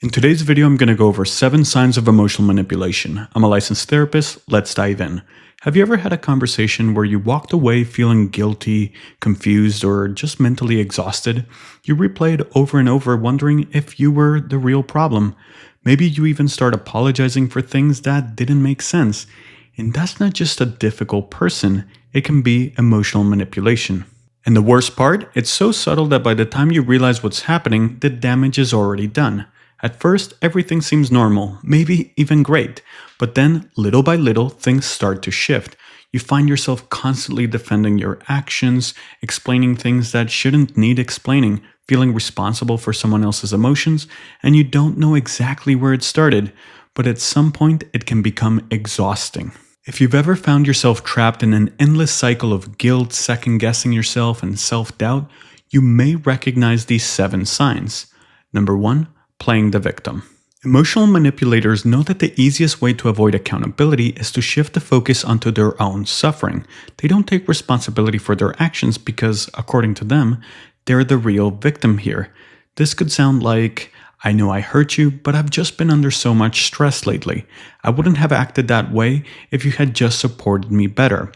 In today's video, I'm going to go over 7 signs of emotional manipulation. I'm a licensed therapist. Let's dive in. Have you ever had a conversation where you walked away feeling guilty, confused, or just mentally exhausted? You replay it over and over, wondering if you were the real problem. Maybe you even start apologizing for things that didn't make sense. And that's not just a difficult person, it can be emotional manipulation. And the worst part, it's so subtle that by the time you realize what's happening, the damage is already done. At first, everything seems normal, maybe even great, but then, little by little, things start to shift. You find yourself constantly defending your actions, explaining things that shouldn't need explaining, feeling responsible for someone else's emotions, and you don't know exactly where it started, but at some point, it can become exhausting. If you've ever found yourself trapped in an endless cycle of guilt, second-guessing yourself, and self-doubt, you may recognize these 7 signs. Number 1. Playing the victim. Emotional manipulators know that the easiest way to avoid accountability is to shift the focus onto their own suffering. They don't take responsibility for their actions because, according to them, they're the real victim here. This could sound like, I know I hurt you, but I've just been under so much stress lately. I wouldn't have acted that way if you had just supported me better.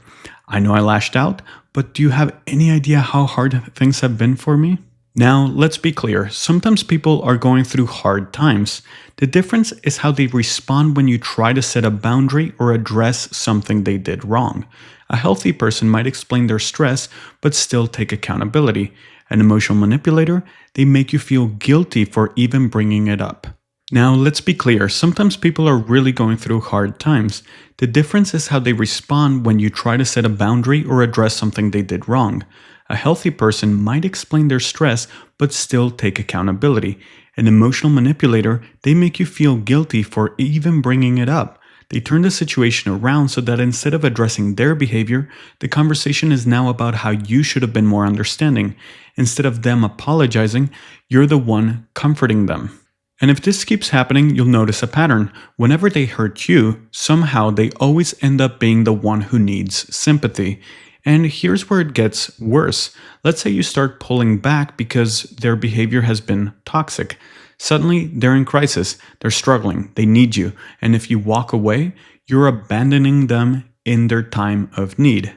I know I lashed out, but do you have any idea how hard things have been for me? Now, let's be clear, sometimes people are going through hard times. The difference is how they respond when you try to set a boundary or address something they did wrong. A healthy person might explain their stress, but still take accountability. An emotional manipulator, they make you feel guilty for even bringing it up. Now, let's be clear, sometimes people are really going through hard times. The difference is how they respond when you try to set a boundary or address something they did wrong. A healthy person might explain their stress but still take accountability. An emotional manipulator, they make you feel guilty for even bringing it up. They turn the situation around so that instead of addressing their behavior, the conversation is now about how you should have been more understanding. Instead of them apologizing, you're the one comforting them. And if this keeps happening, you'll notice a pattern. Whenever they hurt you, somehow they always end up being the one who needs sympathy. And here's where it gets worse. Let's say you start pulling back because their behavior has been toxic. Suddenly, they're in crisis, they're struggling, they need you, and if you walk away, you're abandoning them in their time of need.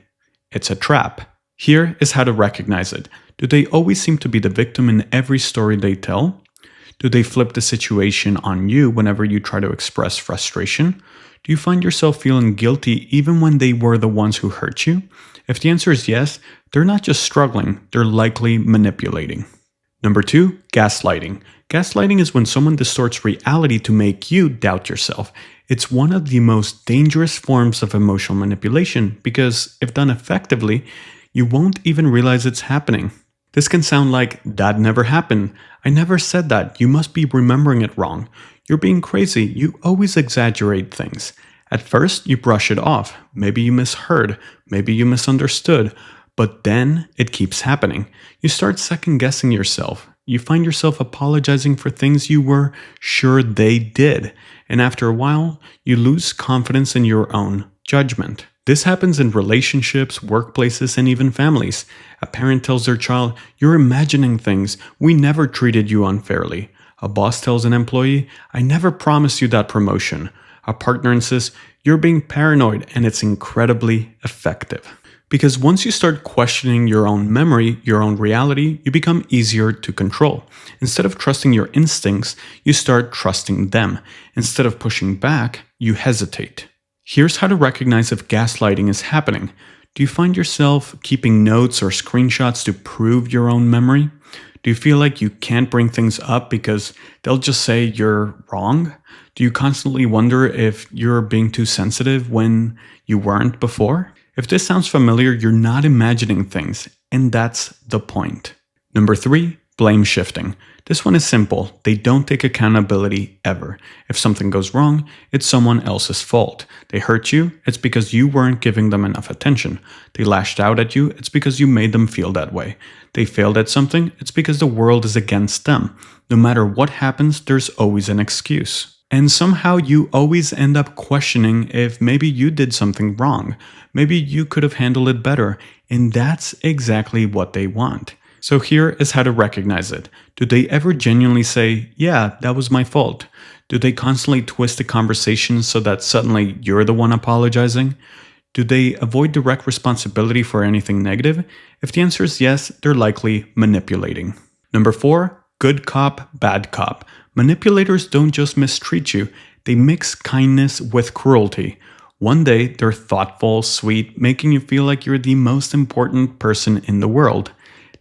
It's a trap. Here is how to recognize it. Do they always seem to be the victim in every story they tell? Do they flip the situation on you whenever you try to express frustration? Do you find yourself feeling guilty even when they were the ones who hurt you? If the answer is yes, they're not just struggling, they're likely manipulating. Number 2, gaslighting. Gaslighting is when someone distorts reality to make you doubt yourself. It's one of the most dangerous forms of emotional manipulation because, if done effectively, you won't even realize it's happening. This can sound like, that never happened. I never said that. You must be remembering it wrong. You're being crazy. You always exaggerate things. At first, you brush it off. Maybe you misheard. Maybe you misunderstood. But then it keeps happening. You start second-guessing yourself. You find yourself apologizing for things you were sure they did. And after a while, you lose confidence in your own judgment. This happens in relationships, workplaces, and even families. A parent tells their child, "You're imagining things. We never treated you unfairly." A boss tells an employee, "I never promised you that promotion." A partner insists, "You're being paranoid," and it's incredibly effective. Because once you start questioning your own memory, your own reality, you become easier to control. Instead of trusting your instincts, you start trusting them. Instead of pushing back, you hesitate. Here's how to recognize if gaslighting is happening. Do you find yourself keeping notes or screenshots to prove your own memory? Do you feel like you can't bring things up because they'll just say you're wrong? Do you constantly wonder if you're being too sensitive when you weren't before? If this sounds familiar, you're not imagining things, and that's the point. Number 3, blame shifting. This one is simple. They don't take accountability ever. If something goes wrong, it's someone else's fault. They hurt you, it's because you weren't giving them enough attention. They lashed out at you, it's because you made them feel that way. They failed at something, it's because the world is against them. No matter what happens, there's always an excuse. And somehow you always end up questioning if maybe you did something wrong. Maybe you could have handled it better. And that's exactly what they want. So here is how to recognize it. Do they ever genuinely say, yeah, that was my fault? Do they constantly twist the conversation so that suddenly you're the one apologizing? Do they avoid direct responsibility for anything negative? If the answer is yes, they're likely manipulating. Number 4, good cop, bad cop. Manipulators don't just mistreat you, they mix kindness with cruelty. One day, they're thoughtful, sweet, making you feel like you're the most important person in the world.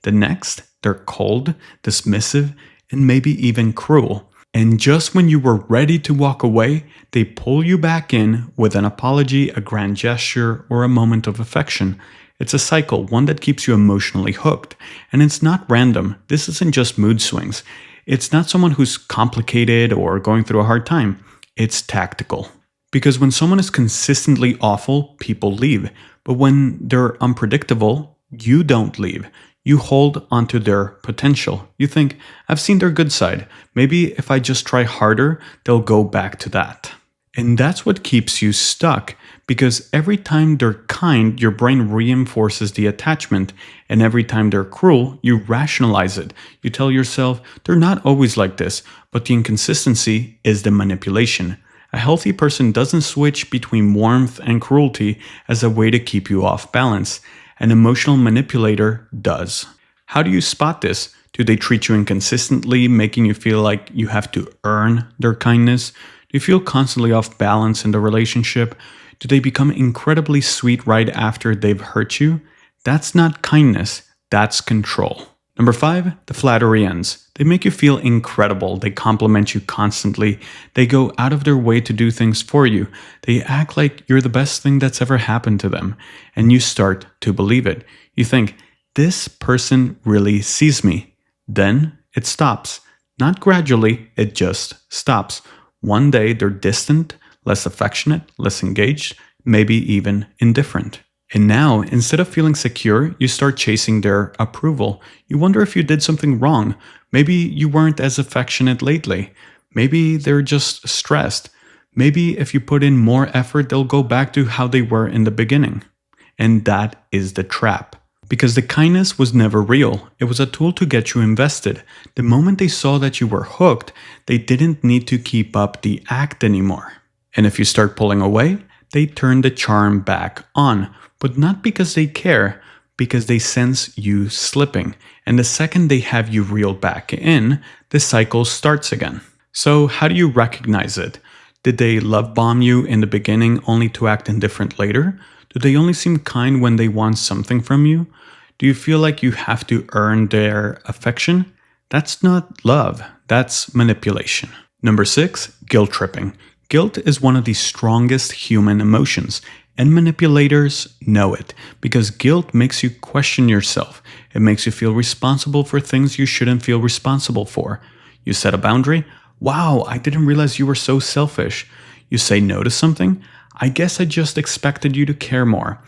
The next, they're cold, dismissive, and maybe even cruel. And just when you were ready to walk away, they pull you back in with an apology, a grand gesture, or a moment of affection. It's a cycle, one that keeps you emotionally hooked. And it's not random. This isn't just mood swings. It's not someone who's complicated or going through a hard time. It's tactical. Because when someone is consistently awful, people leave. But when they're unpredictable, you don't leave. You hold onto their potential. You think, I've seen their good side. Maybe if I just try harder, they'll go back to that. And that's what keeps you stuck. Because every time they're kind, your brain reinforces the attachment. And every time they're cruel, you rationalize it. You tell yourself, they're not always like this, but the inconsistency is the manipulation. A healthy person doesn't switch between warmth and cruelty as a way to keep you off balance. An emotional manipulator does. How do you spot this? Do they treat you inconsistently, making you feel like you have to earn their kindness? Do you feel constantly off balance in the relationship? Do they become incredibly sweet right after they've hurt you? That's not kindness, that's control. Number 5, the flattery ends. They make you feel incredible. They compliment you constantly. They go out of their way to do things for you. They act like you're the best thing that's ever happened to them. And you start to believe it. You think, this person really sees me. Then it stops. Not gradually, it just stops. One day they're distant, less affectionate, less engaged, maybe even indifferent. And now, instead of feeling secure, you start chasing their approval. You wonder if you did something wrong. Maybe you weren't as affectionate lately. Maybe they're just stressed. Maybe if you put in more effort, they'll go back to how they were in the beginning. And that is the trap. Because the kindness was never real. It was a tool to get you invested. The moment they saw that you were hooked, they didn't need to keep up the act anymore. And if you start pulling away, they turn the charm back on. But not because they care, because they sense you slipping. And the second they have you reeled back in, the cycle starts again. So how do you recognize it? Did they love bomb you in the beginning only to act indifferent later? Do they only seem kind when they want something from you? Do you feel like you have to earn their affection? That's not love, that's manipulation. Number 6, guilt tripping. Guilt is one of the strongest human emotions. And manipulators know it, because guilt makes you question yourself. It makes you feel responsible for things you shouldn't feel responsible for. You set a boundary. Wow, I didn't realize you were so selfish. You say no to something. I guess I just expected you to care more.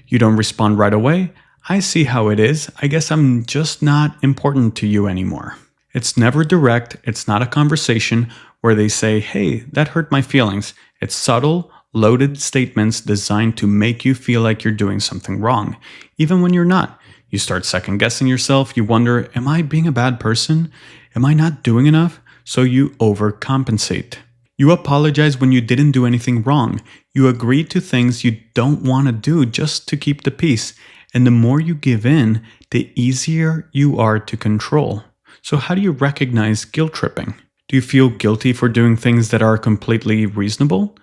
You don't respond right away. I see how it is. I guess I'm just not important to you anymore. It's never direct. It's not a conversation where they say, hey, that hurt my feelings. It's subtle, loaded statements designed to make you feel like you're doing something wrong, even when you're not. You start second-guessing yourself. You wonder, am I being a bad person? Am I not doing enough? So you overcompensate. You apologize when you didn't do anything wrong. You agree to things you don't want to do just to keep the peace. And the more you give in, the easier you are to control. So how do you recognize guilt tripping? Do you feel guilty for doing things that are completely reasonable?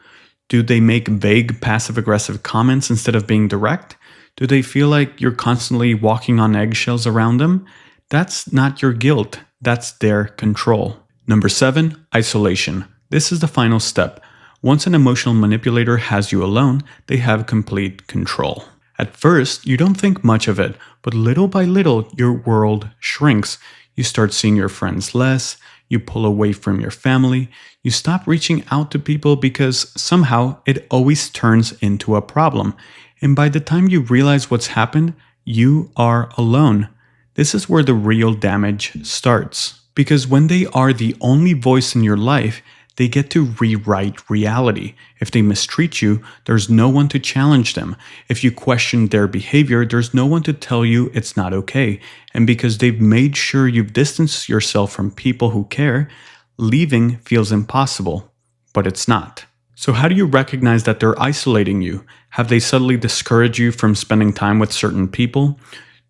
Do they make vague passive-aggressive comments instead of being direct? Do they feel like you're constantly walking on eggshells around them? That's not your guilt. That's their control. Number 7, isolation. This is the final step. Once an emotional manipulator has you alone, they have complete control. At first, you don't think much of it, but little by little, your world shrinks. You start seeing your friends less. You pull away from your family. You stop reaching out to people because somehow it always turns into a problem. And by the time you realize what's happened, you are alone. This is where the real damage starts. Because when they are the only voice in your life, they get to rewrite reality. If they mistreat you, there's no one to challenge them. If you question their behavior, there's no one to tell you it's not okay. And because they've made sure you've distanced yourself from people who care, leaving feels impossible. But it's not. So how do you recognize that they're isolating you? Have they subtly discouraged you from spending time with certain people?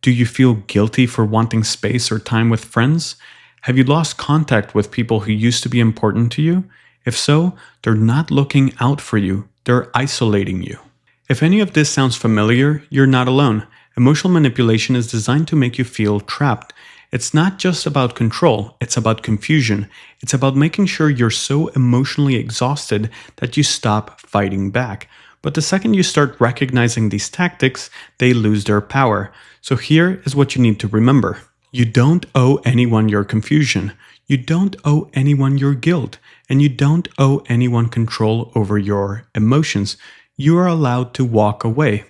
Do you feel guilty for wanting space or time with friends? Have you lost contact with people who used to be important to you? If so, they're not looking out for you, they're isolating you. If any of this sounds familiar, you're not alone. Emotional manipulation is designed to make you feel trapped. It's not just about control, it's about confusion. It's about making sure you're so emotionally exhausted that you stop fighting back. But the second you start recognizing these tactics, they lose their power. So here is what you need to remember. You don't owe anyone your confusion. You don't owe anyone your guilt. And you don't owe anyone control over your emotions. You are allowed to walk away.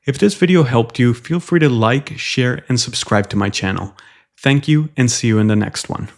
If this video helped you, feel free to like, share, and subscribe to my channel. Thank you, and see you in the next one.